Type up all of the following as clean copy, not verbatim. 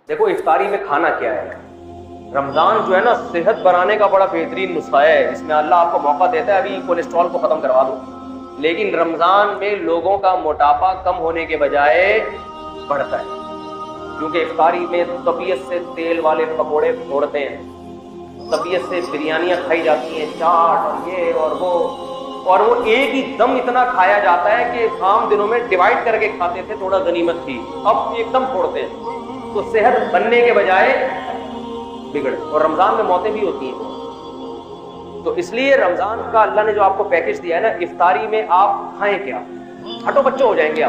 دیکھو افطاری میں کھانا کیا ہے. رمضان جو ہے نا صحت بنانے کا بڑا بہترین نسخہ ہے. اس میں اللہ آپ کو موقع دیتا ہے ابھی کولیسٹرول کو ختم کروا دو. لیکن رمضان میں لوگوں کا موٹاپا کم ہونے کے بجائے بڑھتا ہے, کیونکہ افطاری میں طبیعت سے تیل والے پکوڑے پھوڑتے ہیں, طبیعت سے بریانیاں کھائی جاتی ہیں, چاٹ اور یہ اور وہ ایک ہی دم اتنا کھایا جاتا ہے کہ عام دنوں میں ڈیوائڈ کر کے کھاتے تھے, تھوڑا غنیمت تھی, اب ایک دم پھوڑتے ہیں. تو صحت بننے کے بجائے بگڑ, اور رمضان میں موتیں بھی ہوتی ہیں. تو اس لیے رمضان کا اللہ نے جو آپ کو پیکج دیا ہے نا, افطاری میں آپ کھائیں کیا, ہٹو بچوں ہو جائیں گے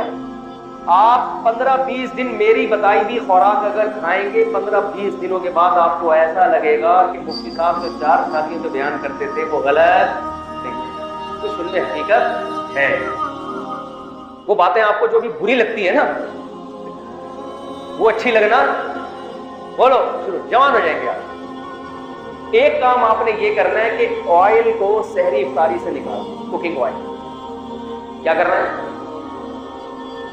آپ 15-20 دن میری بتائی ہوئی خوراک اگر کھائیں گے, 15-20 دنوں کے بعد آپ کو ایسا لگے گا کہ مفتی صاحب جو 4 شادیوں سے بیان کرتے تھے وہ غلط نہیں, کچھ ان میں حقیقت ہے. وہ باتیں آپ کو جو بھی بری لگتی ہے نا وہ اچھی لگنا بولو شروع, جوان ہو جائیں گے آپ. ایک کام آپ نے یہ کرنا ہے کہ آئل کو سحری افطاری سے نکال, کوکنگ آئل. کیا کرنا ہے,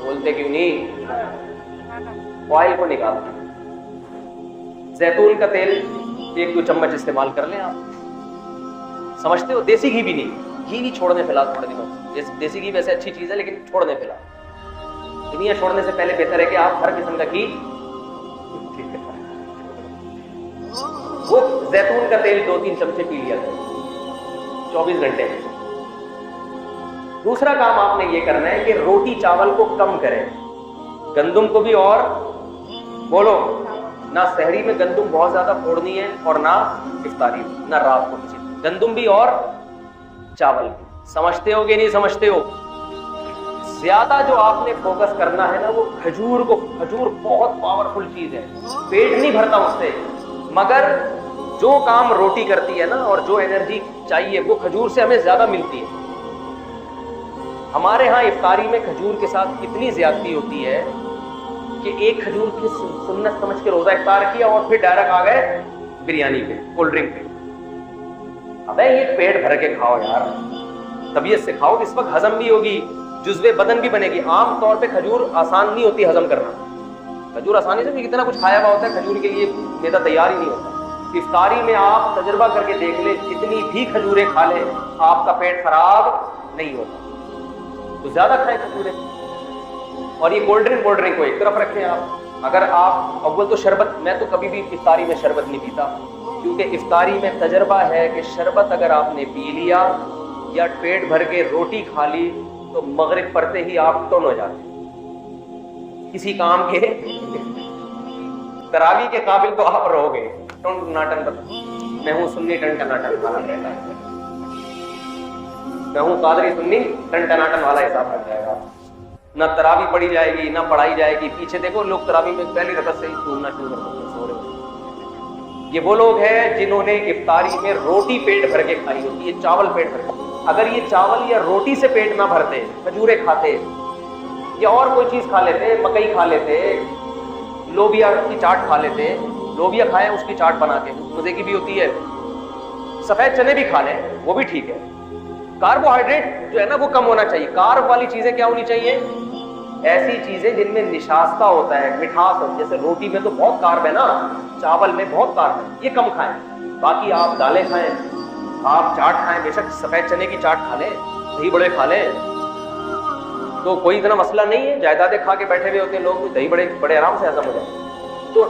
بولتے کیوں نہیں, آئل کو نکال دیں. زیتون کا تیل 1-2 چمچ استعمال کر لیں آپ. سمجھتے ہو, دیسی گھی بھی نہیں, گھی بھی چھوڑنے فی الحال تھوڑے دنوں. دیسی گھی ویسے اچھی چیز ہے لیکن چھوڑنے فی الحال. دنیا چھوڑنے سے پہلے بہتر ہے کہ آپ ہر قسم کا گھی, وہ زیتون کا تیل 2-3 چمچے پی لیا کریں 24 گھنٹے میں. دوسرا کام آپ نے یہ کرنا ہے کہ روٹی چاول کو کم کریں, گندم کو بھی, اور بولو نہ سحری میں گندم بہت زیادہ پھوڑنی ہے اور نہ افطاری میں, نہ رات کو کسی, گندم بھی اور چاول بھی. سمجھتے ہو کہ نہیں سمجھتے ہو؟ زیادہ جو آپ نے فوکس کرنا ہے نا وہ کھجور کو. کھجور بہت پاورفل چیز ہے, پیٹ نہیں بھرتا اس سے, مگر جو کام روٹی کرتی ہے نا اور جو انرجی چاہیے وہ کھجور سے ہمیں زیادہ ملتی ہے. ہمارے ہاں افطاری میں کھجور کے ساتھ کتنی زیادتی ہوتی ہے کہ ایک کھجور کی سنت سمجھ کے روزہ افطار کیا اور پھر ڈائریکٹ آ گئے بریانی پہ, کولڈ ڈرنک پہ. ابے یہ پیٹ بھر کے کھاؤ یار, طبیعت سے کھاؤ, اس وقت ہضم بھی ہوگی, جزوے بدن بھی بنے گی. عام طور پہ کھجور آسان نہیں ہوتی ہضم کرنا. کھجور آسانی سے بھی کتنا کچھ کھایا ہوا ہوتا ہے, کھجور کے لیے میدا تیار ہی نہیں ہوتا. افطاری میں آپ تجربہ کر کے دیکھ لیں, جتنی بھی کھجوریں کھا لیں آپ کا پیٹ خراب نہیں ہوتا. تو زیادہ کھائیں کھجوریں. اور یہ کولڈ ڈرنک کو ایک طرف رکھیں آپ. اگر آپ اول تو شربت, میں تو کبھی بھی افطاری میں شربت نہیں پیتا, کیونکہ افطاری میں تجربہ ہے کہ شربت اگر آپ نے پی لیا یا پیٹ بھر کے روٹی کھا لی تو مغرب پڑتے ہی آپ ٹن ہو جاتے ہیں, کسی کام کے تراویح کے قابل تو آپ رہو گے. ٹن ٹناٹن, میں ہوں سنی ٹن ٹناٹن کھانا رہتا ہے, میں ہوں قادری سنی ٹن ٹناٹن والا حساب بن جائے گا. نہ تراویح پڑھی جائے گی نہ پڑھائی جائے گی. پیچھے دیکھو لوگ تراویح میں پہلی رکعت سے ہی گھومنا شروع کر دیتے ہیں, سو رہے. یہ وہ لوگ ہیں جنہوں نے افطاری میں روٹی پیٹ بھر کے کھائی ہوتی ہے, چاول پیٹ بھر کے. اگر یہ چاول یا روٹی سے پیٹ نہ بھرتے, کھجوریں کھاتے یا اور کوئی چیز کھا لیتے, مکئی کھا لیتے, لوبیا کی چاٹ کھا لیتے, لوبیا کھائیں اس کی چاٹ بنا کے, مزے کی بھی ہوتی ہے. سفید چنے بھی کھا لیں وہ بھی ٹھیک ہے. کاربوہائیڈریٹ جو ہے نا وہ کم ہونا چاہیے. کارب والی چیزیں کیا ہونی چاہیے, ایسی چیزیں جن میں نشاستہ ہوتا ہے, مٹھاس ہوتی ہے. جیسے روٹی میں تو بہت کارب ہے نا, چاول میں بہت کارب ہے, یہ کم کھائیں. باقی آپ دالیں کھائیں, آپ چاٹ کھائیں, بے شک سفید چنے کی چاٹ کھا لیں, دہی بڑے کھا لیں, تو کوئی اتنا مسئلہ نہیں ہے. جائیدادیں کھا کے بیٹھے ہوئے ہوتے ہیں لوگ, دہی بڑے بڑے آرام سے ہضم ہو جائے. تو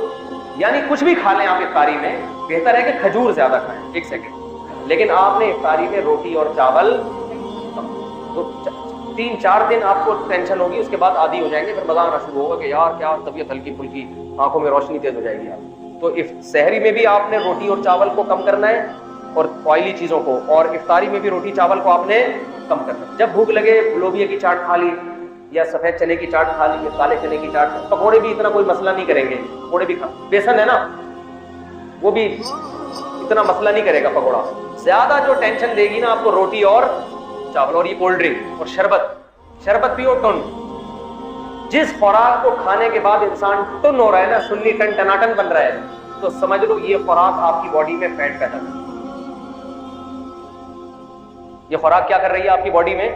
یعنی کچھ بھی کھا لیں آپ افطاری میں, بہتر ہے کہ کھجور زیادہ کھائیں. ایک سیکنڈ, لیکن آپ نے افطاری میں روٹی اور چاول, تو 3-4 دن آپ کو ٹینشن ہوگی, اس کے بعد عادی ہو جائیں گے, پھر مزہ آنا شروع ہوگا کہ یار کیا طبیعت ہلکی پھلکی, آنکھوں میں روشنی تیز ہو جائے گی. آپ تو سحری میں بھی آپ نے روٹی اور چاول کو کم کرنا ہے اور آئلی چیزوں کو, اور افطاری میں بھی روٹی چاول کو آپ نے کم کرنا ہے. جب بھوک لگے لوبیا کی چاٹ کھا لی یا سفید چنے کی چاٹ کھا لی یا کالے چنے کی چاٹ. پکوڑے بھی اتنا کوئی مسئلہ نہیں کریں گے, پکوڑے بھی بیسن ہے نا وہ بھی اتنا مسئلہ نہیں کرے گا. پکوڑا زیادہ جو ٹینشن دے گی نا آپ کو روٹی اور چاول, اور یہ کولڈ ڈرنک اور شربت پیو ٹن. جس خوراک کو کھانے کے بعد انسان ٹن ہو رہا ہے نا, سنی ٹن ٹناٹن بن رہا ہے, تو سمجھ لو یہ خوراک آپ کی باڈی میں فیٹ پیدا کر رہی ہے. یہ خوراک کیا کر رہی ہے آپ کی باڈی میں,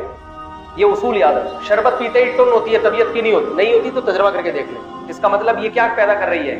یہ اصول یاد ہے. شربت پیتے ہی ٹن ہوتی ہے, طبیعت کی نہیں ہوتی تو تجربہ کر کے دیکھ لیں. اس کا مطلب یہ کیا پیدا کر رہی ہے,